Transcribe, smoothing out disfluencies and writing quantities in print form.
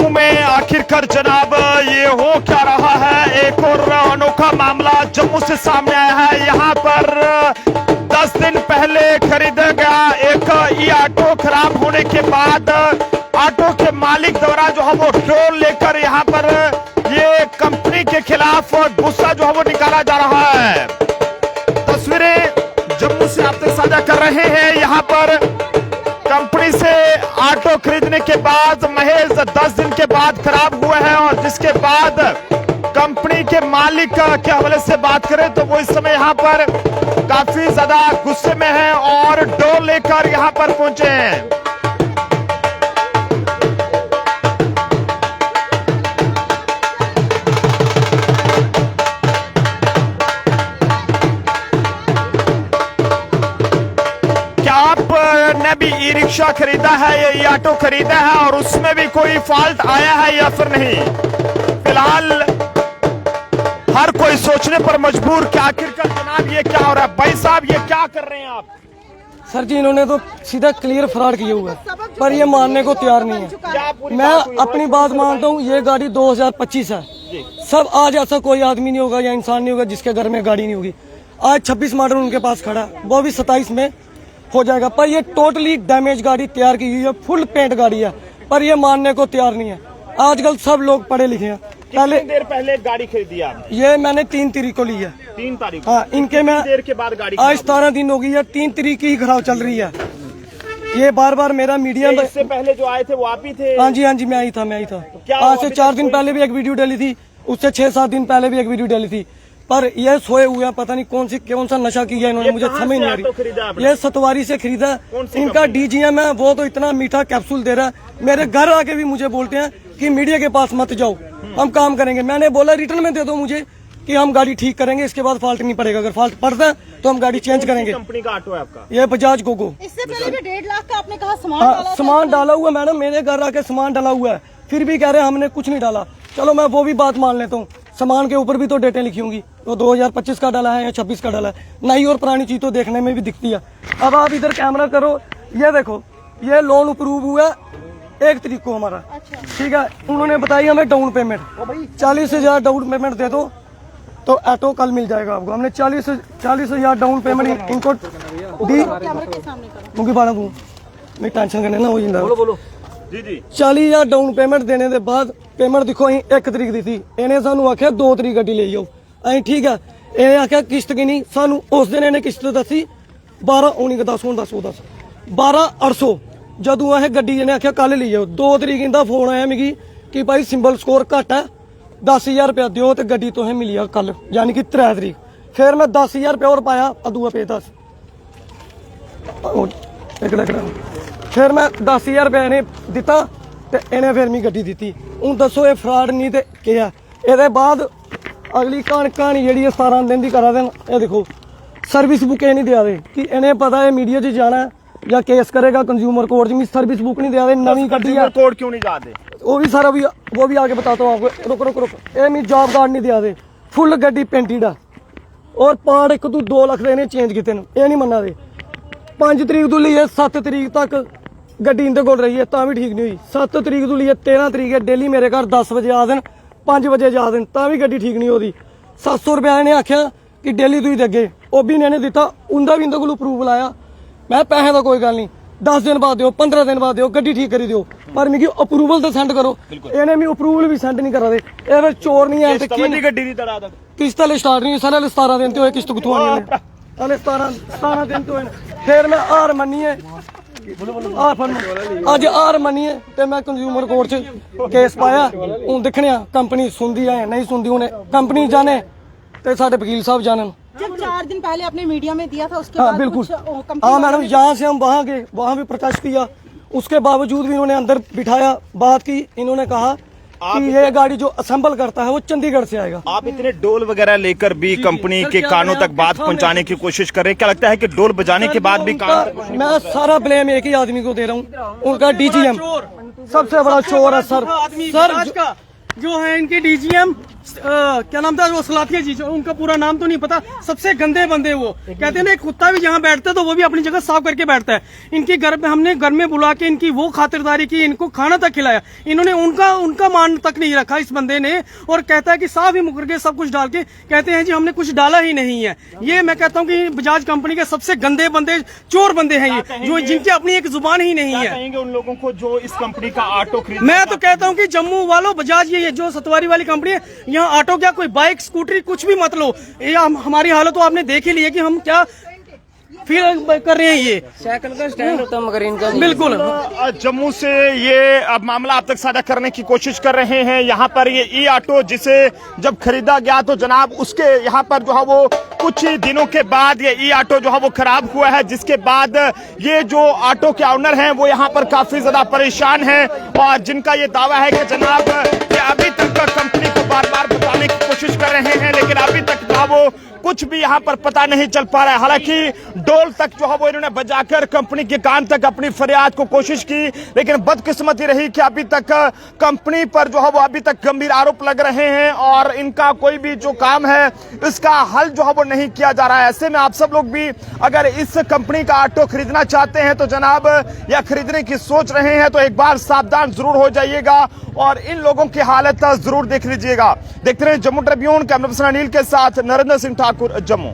लखनऊ में आखिरकार जनाब ये हो क्या रहा है। एक और अनोखा मामला जम्मू से सामने आया है। यहाँ पर 10 दिन पहले खरीदा गया एक ई ऑटो खराब होने के बाद ऑटो के मालिक द्वारा जो है वो टोल लेकर यहाँ पर ये कंपनी के खिलाफ गुस्सा जो है वो निकाला जा रहा है। तस्वीरें जम्मू से आप तक साझा कर रहे हैं। यहाँ पर कंपनी से ऑटो खरीदने के बाद महज 10 दिन के बाद खराब हुए हैं और जिसके बाद कंपनी के मालिक के हवाले से बात करें तो वो इस समय यहाँ पर काफी ज्यादा गुस्से में हैं और डोल लेकर यहाँ पर पहुंचे हैं। आपने भी ई रिक्शा खरीदा है या ई ऑटो खरीदा है और उसमें भी कोई फॉल्ट आया है या फिर नहीं? फिलहाल हर कोई सोचने पर मजबूर कि आखिरकार जनाब ये क्या हो रहा है। भाई साहब ये क्या कर रहे हैं आप? सर जी इन्होंने तो सीधा क्लियर फ्रॉड किया हुआ है पर ये मानने को तैयार नहीं है। मैं अपनी बात मानता हूँ, ये गाड़ी 2025 है। सब आज ऐसा कोई आदमी नहीं होगा या इंसान नहीं होगा जिसके घर में गाड़ी नहीं होगी। आज 26 मॉडल उनके पास खड़ा, वो भी 27 में हो जाएगा। पर ये टोटली डैमेज गाड़ी तैयार की हुई है, फुल पेंट गाड़ी है, पर ये मानने को तैयार नहीं है। आजकल सब लोग पढ़े लिखे हैं। कितनी देर पहले गाड़ी खरीदी आपने? ये मैंने 3 तारीख को ली है। 3 तारीख? हाँ, इनके में देर के बाद गाड़ी आज 17 दिन हो गई है, 3 तारीख की खराब चल रही है। ये बार बार मेरा मीडिया में इससे पहले जो आए थे वो आप ही थे? हाँ जी मैं आई था। आज से 4 दिन पहले भी एक वीडियो डाली थी, उससे 6-7 दिन पहले भी एक वीडियो डाली थी। पर ये सोए हुए हैं, पता नहीं कौन सा नशा किया इन्होंने, मुझे समझ नहीं आ रही। ये सतवारी से खरीदा, इनका डीजीएम है, वो तो इतना मीठा कैप्सूल दे रहा है। मेरे घर आके भी मुझे बोलते हैं कि मीडिया के पास मत जाओ, हम काम करेंगे। मैंने बोला रिटर्न में दे दो मुझे कि हम गाड़ी ठीक करेंगे, इसके बाद फॉल्ट नहीं पड़ेगा। अगर फॉल्ट पड़ता है तो हम गाड़ी चेंज करेंगे। कंपनी का ऑटो है आपका? ये बजाज गोगो। इससे पहले भी 1.5 लाख का आपने कहा सामान डाला हुआ। मैडम मेरे घर आके सामान डाला हुआ है, फिर भी कह रहे हैं हमने कुछ नहीं डाला। चलो मैं वो भी बात मान लेता हूँ, सामान के ऊपर भी तो डेटें लिखी होंगी। तो 2025 का डाला है या 26 का डाला है, नई और पुरानी चीज तो देखने में भी दिखती है। अब आप इधर कैमरा करो, ये देखो, ये लोन अप्रूव हुआ 1 तारीख को हमारा। ठीक है, उन्होंने बताई हमें डाउन पेमेंट 40,000 डाउन पेमेंट दे दो तो ऑटो कल मिल जाएगा आपको। हमने 40,000 डाउन पेमेंट इनको दी। क्योंकि बाड़ा तू मैं टेंशन करने ना हो जाता। बोलो जी 40,000 डाउन पेमेंट देने के बाद पेमेंट देखो अं 1 तारीख दी थी, इन्हें सानू आख्या 2 तारीख गड्डी ले जाओ। अं ठीक है, इन्हें आख्या किश्त की नहीं, सानू उस दिन इन्हें किश्त दसी 12,800 जदों अं गड्डी इन्हें आख्या कल ले जाओ। 2 तारीख इनका फोन आया मिगी कि भाई सिंबल स्कोर घट है, 10,000 रुपया दियो तो गड्डी तुसें मिली है कल, यानी कि 3 तारीख। फिर मैं 10,000 रुपया और पाया, अदूआ पे 10 फिर मैं 10,000 रुपया इन्हें दिता ते इन्हें फिर मैं गड्डी दी। हूँ दसो ये फ्रॉड नहीं तो क्या? ये बाद अगली कहानी जी 17 दिन की करा देन। ये देखो सर्विस बुक ये नहीं दिया दे कि इन्हें पता है मीडिया च जाना है या केस करेगा कंज्यूमर कोर्ट में। सर्विस बुक नहीं दिया दे, नवी गड्डी है। कोर्ट क्यों नहीं जाते? वो भी सारा वो भी आगे बताता हूँ आपको। रुक ये मैं जॉब कार्ड नहीं दिया दे, फुल गड्डी पेंटेड है और पार्ट 1-2 लाख देने चेंज किए, ये नहीं मना दे। 5 तारीख तो लिए 7 तारीख तक गड्डी इनके कोल रही है, ता भी ठीक नहीं हुई। 7 तारीख तो लिए 13 तारीख है, डेली मेरे घर 10 बजे आ देन, 5 बजे जा देन, ता भी गड्डी ठीक नहीं होती। 700 रुपया इन्हें आख्या कि डेली तुम देगे, वो भी इन्हें दिता, उनका भी इनके को अप्रूवल आया। मैं पैसे का कोई गल नहीं, 10 दिन बाद दो, 15 दिन बाद दो, गड्डी ठीक करी दो, पर मिगी अप्रूवल तो सेंड करो। इन्हें भी अप्रूवल भी सेंड नहीं करा दे। ये फिर चोर नहीं है गड्डी दी तड़ा तक किस्त हले स्टार्ट नहीं, सारे 17 दिन तो किस्त कितों आनी है, हले 17 दिन तो। फिर मैं हार मन्नी है, अज हार मन्निए ते मैं कंज्यूमर कोर्ट च केस पाया। हूँ दिखने कंपनी सुनती है नहीं सुनती, उन्हें कंपनी जाने ते साडे वकील साहब जानन। जब 4 दिन पहले आपने मीडिया में दिया था उसके हाँ बाद बिल्कुल, हाँ मैडम, यहाँ से हम वहाँ गए, वहाँ भी प्रोटेस्ट किया, उसके बावजूद भी इन्होंने अंदर बिठाया, बात की। इन्होंने कहा कि ये गाड़ी जो असेंबल करता है वो चंडीगढ़ से आएगा। आप इतने डोल वगैरह लेकर भी कंपनी के कानों तक बात पहुंचाने की कोशिश कर रहे हैं, क्या लगता है कि डोल बजाने के बाद भी काम? मैं सारा ब्लेम एक ही आदमी को दे रहा हूँ, उनका डीजीएम सबसे बड़ा चोर है। सर जो है इनके डीजीएम क्या नाम था वो सलातिया जी, उनका पूरा नाम तो नहीं पता, सबसे गंदे बंदे वो। कहते हैं ना एक कुत्ता भी जहाँ बैठता है तो वो भी अपनी जगह साफ करके बैठता है। इनकी घर पे हमने घर में बुला के इनकी वो खातिरदारी की, इनको खाना तक खिलाया, इन्होंने उनका मान तक नहीं रखा इस बंदे ने। और कहता है कि साफ ही मुकर के सब कुछ डाल के कहते हैं जी हमने कुछ डाला ही नहीं है। ये मैं कहता हूँ कि बजाज कंपनी के सबसे गंदे बंदे, चोर बंदे हैं ये, जो जिनकी अपनी एक जुबान ही नहीं है। कहेंगे उन लोगों को जो इस कंपनी का ऑटो खरीद, मैं तो कहता हूँ कि जम्मू वालों, बजाज ये जो सतवारी वाली कंपनी है, यहाँ ऑटो क्या कोई बाइक स्कूटरी कुछ भी मत लो। ये हमारी हालत तो आपने देख ही ली है कि हम क्या फील कर रहे हैं। ये साइकिल का स्टैंड होता है मगर इनका नहीं। बिल्कुल जम्मू से ये अब मामला आप तक साझा करने की कोशिश कर रहे हैं। यहाँ पर ये ई ऑटो जिसे जब खरीदा गया तो जनाब उसके यहाँ पर जो है वो कुछ ही दिनों के बाद ये ई ऑटो जो है वो खराब हुआ है, जिसके बाद ये जो ऑटो के ऑनर हैं वो यहाँ पर काफी ज्यादा परेशान हैं और जिनका ये दावा है कि जनाब ये अभी तक कंपनी को बार बार बताने की कोशिश कर रहे हैं, लेकिन अभी तक जो है वो कुछ भी यहाँ पर पता नहीं चल पा रहा है। हालांकि डोल तक जो है वो इन्होंने बजाकर कंपनी के कान तक अपनी फरियाद को कोशिश की, लेकिन बदकिस्मती रही कि अभी तक कंपनी पर जो है वो अभी तक गंभीर आरोप लग रहे हैं और इनका कोई भी जो काम है इसका हल जो है वो नहीं किया जा रहा है। ऐसे में आप सब लोग भी अगर इस कंपनी का ऑटो खरीदना चाहते हैं तो जनाब या खरीदने की सोच रहे हैं तो एक बार सावधान जरूर हो जाइएगा और इन लोगों की हालत जरूर देख लीजिएगा। देखते रहिए Jammu Tribune, camera person Anil के साथ नरेंद्र सिंह ठाकुर, जम्मू।